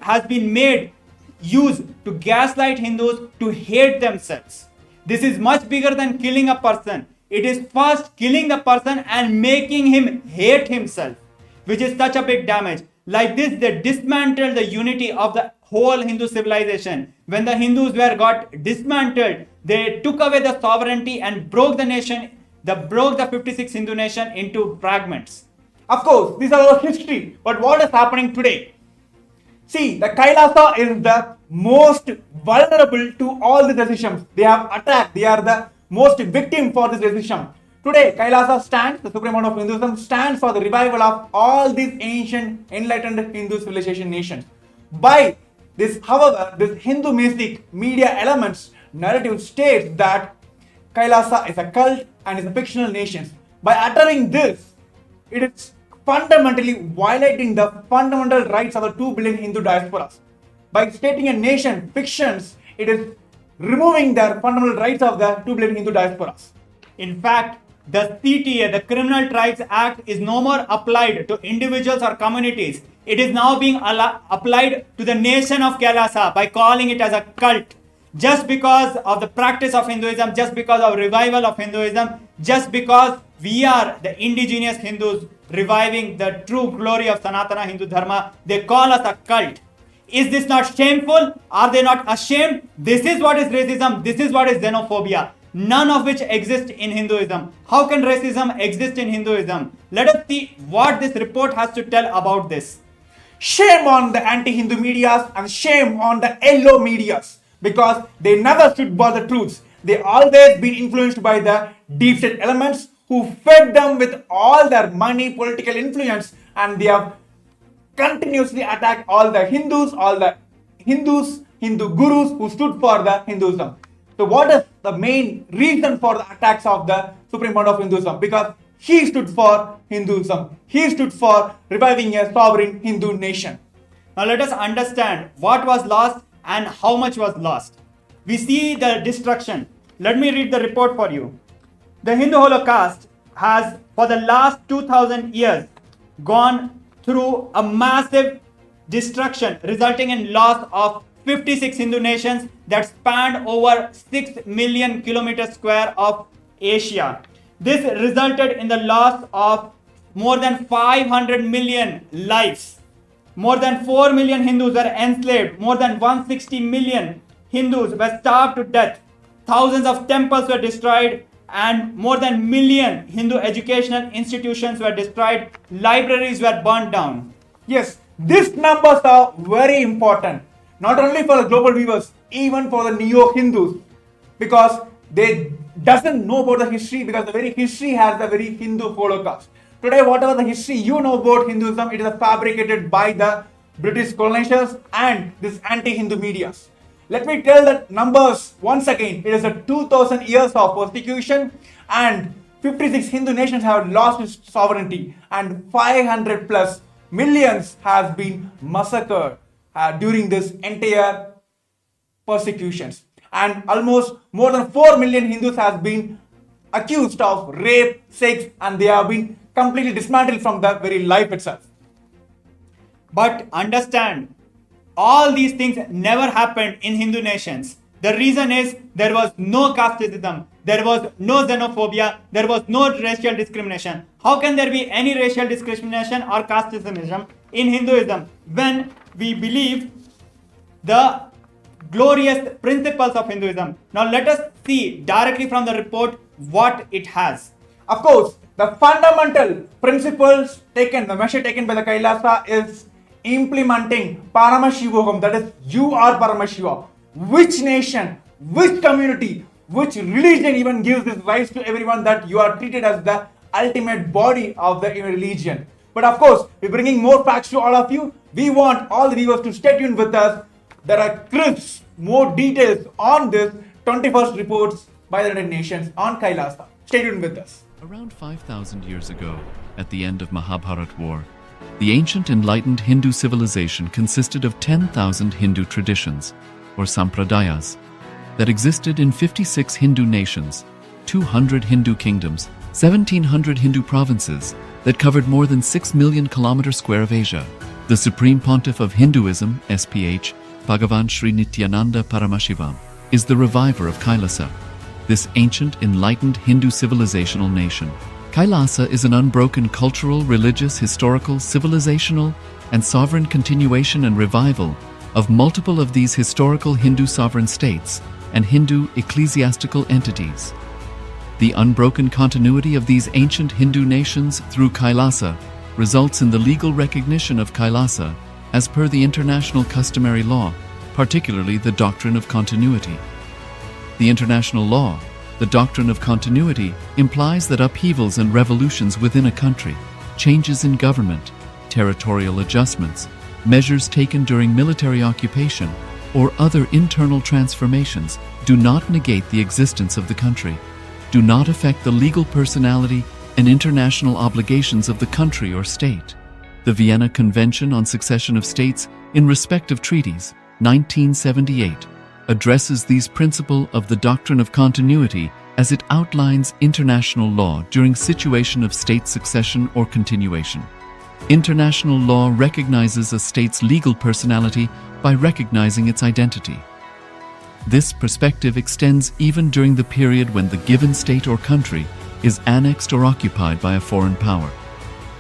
has been made used to gaslight Hindus to hate themselves. This is much bigger than killing a person. It is first killing the person and making him hate himself, which is such a big damage. Like this, they dismantled the unity of the whole Hindu civilization. When the Hindus got dismantled, they took away the sovereignty and broke the nation, broke the 56 Hindu nation into fragments. Of course, these are our history, but what is happening today? See, the KAILASA is the most vulnerable to all the decisions. They have attacked, they are the most victim for this decision. Today, KAILASA stands, the Supreme Pontiff of Hinduism stands for the revival of all these ancient enlightened Hindu civilization nations. By this, however, this Hindu mystic media elements narrative states that KAILASA is a cult and is a fictional nation. By uttering this, it is fundamentally violating the fundamental rights of the 2 billion Hindu diasporas. By stating a nation fictions, it is removing their fundamental rights of the 2 billion Hindu diasporas. In fact, the CTA, the Criminal Tribes Act, is no more applied to individuals or communities. It is now being applied to the nation of KAILASA by calling it as a cult. Just because of the practice of Hinduism, just because of revival of Hinduism, just because we are the indigenous Hindus reviving the true glory of Sanatana Hindu Dharma, they call us a cult. Is this not shameful? Are they not ashamed? This is what is racism. This is what is xenophobia. None of which exist in Hinduism. How can racism exist in Hinduism? Let us see what this report has to tell about this. Shame on the anti-Hindu medias and shame on the yellow medias, because they never stood for the truths. They always been influenced by the deep state elements who fed them with all their money, political influence, and they have continuously attacked all the Hindus, Hindu gurus who stood for the Hinduism. So what is the main reason for the attacks of the Supreme Pontiff of Hinduism? Because he stood for Hinduism. He stood for reviving a sovereign Hindu nation. Now let us understand what was lost and how much was lost. We see the destruction. Let me read the report for you. The Hindu Holocaust has, for the last 2000 years, gone through a massive destruction, resulting in loss of 56 Hindu nations that spanned over 6 million kilometers square of Asia. This resulted in the loss of more than 500 million lives. More than 4 million Hindus were enslaved. More than 160 million Hindus were starved to death. Thousands of temples were destroyed, and more than a million Hindu educational institutions were destroyed. Libraries were burned down. Yes, these numbers are very important. Not only for the global viewers, even for the neo-Hindus, because they doesn't know about the history, because the very history has the very Hindu Holocaust. Today, whatever the history you know about Hinduism, it is fabricated by the British colonizers and this anti-Hindu medias. Let me tell the numbers once again. It is a 2000 years of persecution, and 56 Hindu nations have lost its sovereignty, and 500 plus millions has been massacred during this entire persecutions, and almost more than 4 million Hindus has been accused of rape, sex, and they have been completely dismantled from the very life itself. But understand, all these things never happened in Hindu nations. The reason is there was no casteism, there was no xenophobia, there was no racial discrimination. How can there be any racial discrimination or casteism in Hinduism when we believe the glorious principles of Hinduism? Now let us see directly from the report what it has. Of course, the fundamental principles taken, the measure taken by the KAILASA is implementing Paramashivam, that is, you are Paramashiva. Which nation, which community, which religion even gives this rights to everyone that you are treated as the ultimate body of the religion? But of course, we're bringing more facts to all of you. We want all the viewers to stay tuned with us. There are crisp, more details on this 21st reports by the United Nations on KAILASA. Stay tuned with us. Around 5,000 years ago, at the end of Mahabharat War, the ancient enlightened Hindu civilization consisted of 10,000 Hindu traditions, or sampradayas, that existed in 56 Hindu nations, 200 Hindu kingdoms, 1,700 Hindu provinces that covered more than 6 million kilometers square of Asia. The Supreme Pontiff of Hinduism, SPH, BHAGAVAN Nithyananda Paramashivamam, is the reviver of KAILASA, this ancient, enlightened Hindu civilizational nation. KAILASA is an unbroken cultural, religious, historical, civilizational, and sovereign continuation and revival of multiple of these historical Hindu sovereign states and Hindu ecclesiastical entities. The unbroken continuity of these ancient Hindu nations through KAILASA results in the legal recognition of KAILASA as per the international customary law, particularly the doctrine of continuity. The international law, the doctrine of continuity, implies that upheavals and revolutions within a country, changes in government, territorial adjustments, measures taken during military occupation, or other internal transformations do not negate the existence of the country, do not affect the legal personality and international obligations of the country or state. The Vienna Convention on Succession of States in respect of treaties, 1978, addresses these principles of the doctrine of continuity as it outlines international law during situation of state succession or continuation. International law recognizes a state's legal personality by recognizing its identity. This perspective extends even during the period when the given state or country is annexed or occupied by a foreign power.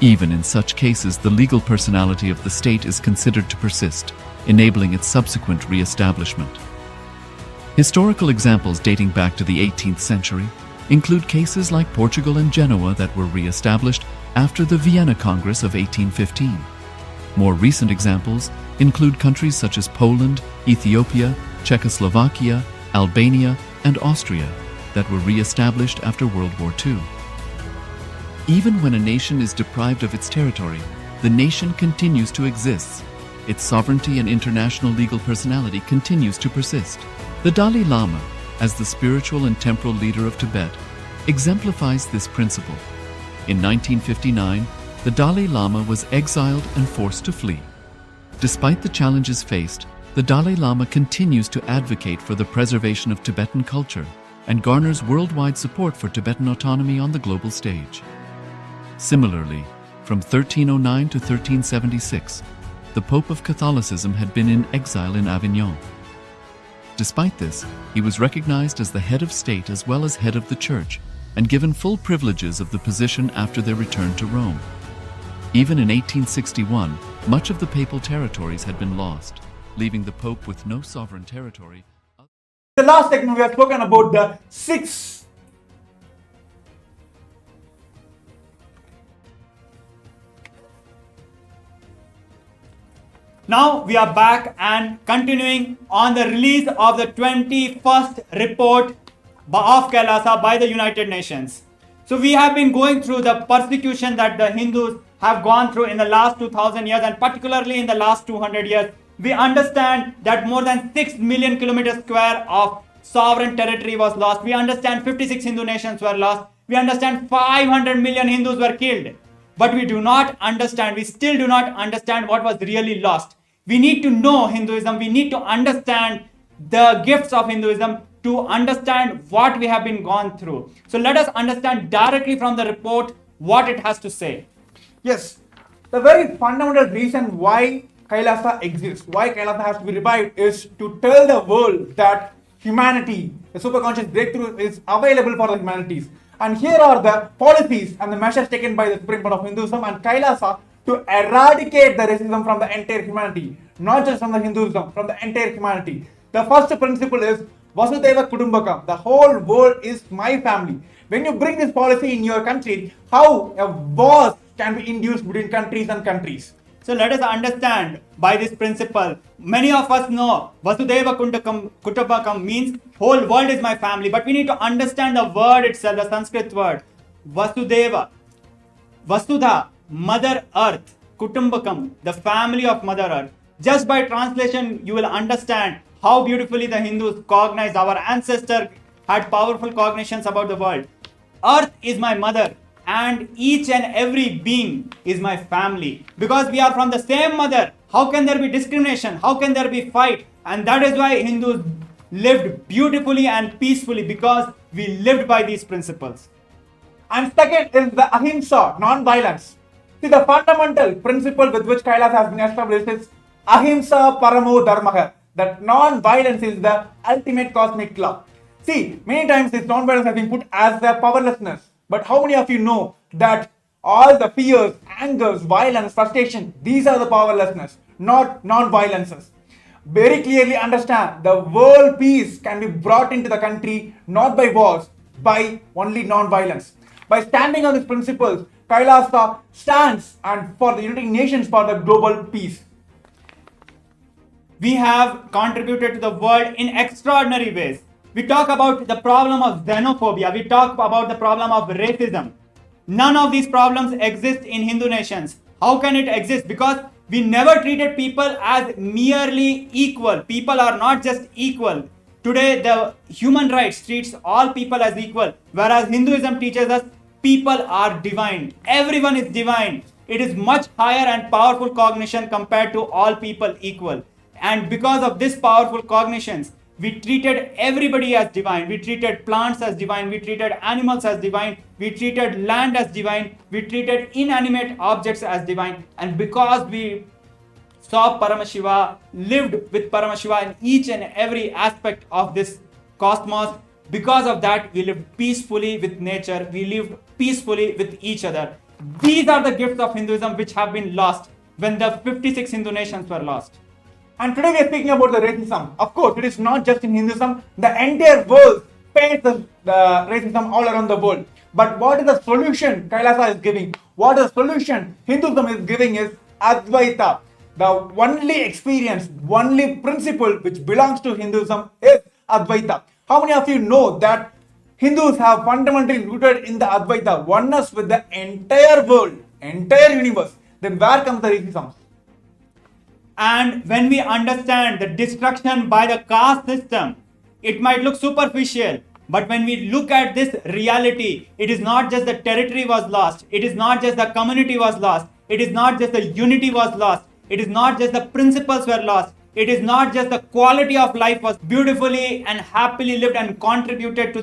Even in such cases, the legal personality of the state is considered to persist, enabling its subsequent re-establishment. Historical examples dating back to the 18th century include cases like Portugal and Genoa that were re-established after the Vienna Congress of 1815. More recent examples include countries such as Poland, Ethiopia, Czechoslovakia, Albania, and Austria that were re-established after World War II. Even when a nation is deprived of its territory, the nation continues to exist. Its sovereignty and international legal personality continues to persist. The Dalai Lama, as the spiritual and temporal leader of Tibet, exemplifies this principle. In 1959, the Dalai Lama was exiled and forced to flee. Despite the challenges faced, the Dalai Lama continues to advocate for the preservation of Tibetan culture and garners worldwide support for Tibetan autonomy on the global stage. Similarly, from 1309 to 1376, the Pope of Catholicism had been in exile in Avignon. Despite this, he was recognized as the head of state as well as head of the church and given full privileges of the position after their return to Rome. Even in 1861, much of the papal territories had been lost, leaving the Pope with no sovereign territory. The last segment we have spoken about the six Now we are back and continuing on the release of the 21st report of KAILASA by the United Nations. So we have been going through the persecution that the Hindus have gone through in the last 2000 years and particularly in the last 200 years. We understand that more than 6 million kilometers square of sovereign territory was lost. We understand 56 Hindu nations were lost. We understand 500 million Hindus were killed. But we do not understand, we still do not understand what was really lost. We need to know Hinduism, we need to understand the gifts of Hinduism to understand what we have been gone through. So let us understand directly from the report what it has to say. Yes, the very fundamental reason why KAILASA exists, why KAILASA has to be revived, is to tell the world that humanity, the superconscious breakthrough, is available for the humanities. And here are the policies and the measures taken by the Supreme Pontiff of Hinduism and KAILASA to eradicate the racism from the entire humanity, not just from the Hinduism, from the entire humanity. The first principle is Vasudhaiva Kutumbakam. The whole world is my family. When you bring this policy in your country, how a war can be induced between countries and countries? So let us understand by this principle. Many of us know Vasudhaiva Kutumbakam means whole world is my family. But we need to understand the word itself, the Sanskrit word. Vasudhaiva, Vasudha, Mother Earth, Kutumbakam, the family of Mother Earth. Just by translation, you will understand how beautifully the Hindus cognize. Our ancestor had powerful cognitions about the world. Earth is my mother. And each and every being is my family. Because we are from the same mother, how can there be discrimination? How can there be fight? And that is why Hindus lived beautifully and peacefully, because we lived by these principles. And second is the ahimsa, non-violence. See, the fundamental principle with which Kailasa has been established is ahimsa paramo dharmaha, that non-violence is the ultimate cosmic law. See, many times this non-violence has been put as the powerlessness. But how many of you know that all the fears, angers, violence, frustration, these are the powerlessness, not non-violences. Very clearly understand the world peace can be brought into the country not by wars, by only non-violence. By standing on these principles, Kailasa stands and for the United Nations for the global peace. We have contributed to the world in extraordinary ways. We talk about the problem of xenophobia. We talk about the problem of racism. None of these problems exist in Hindu nations. How can it exist? Because we never treated people as merely equal. People are not just equal. Today, the human rights treats all people as equal, whereas Hinduism teaches us people are divine. Everyone is divine. It is much higher and powerful cognition compared to all people equal. And because of this powerful cognitions, we treated everybody as divine. We treated plants as divine. We treated animals as divine. We treated land as divine. We treated inanimate objects as divine. And because we saw Paramashiva, lived with Paramashiva in each and every aspect of this cosmos, because of that, we lived peacefully with nature. We lived peacefully with each other. These are the gifts of Hinduism which have been lost when the 56 Hindu nations were lost. And today we are speaking about the racism. Of course, it is not just in Hinduism. The entire world faces the racism all around the world. But what is the solution Kailasa is giving? What is the solution Hinduism is giving is Advaita. The only experience, only principle which belongs to Hinduism is Advaita. How many of you know that Hindus have fundamentally rooted in the Advaita, oneness with the entire world, entire universe? Then where comes the racism? And when we understand the destruction by the caste system, it might look superficial. But when we look at this reality, it is not just the territory was lost. It is not just the community was lost. It is not just the unity was lost. It is not just the principles were lost. It is not just the quality of life was beautifully and happily lived and contributed to the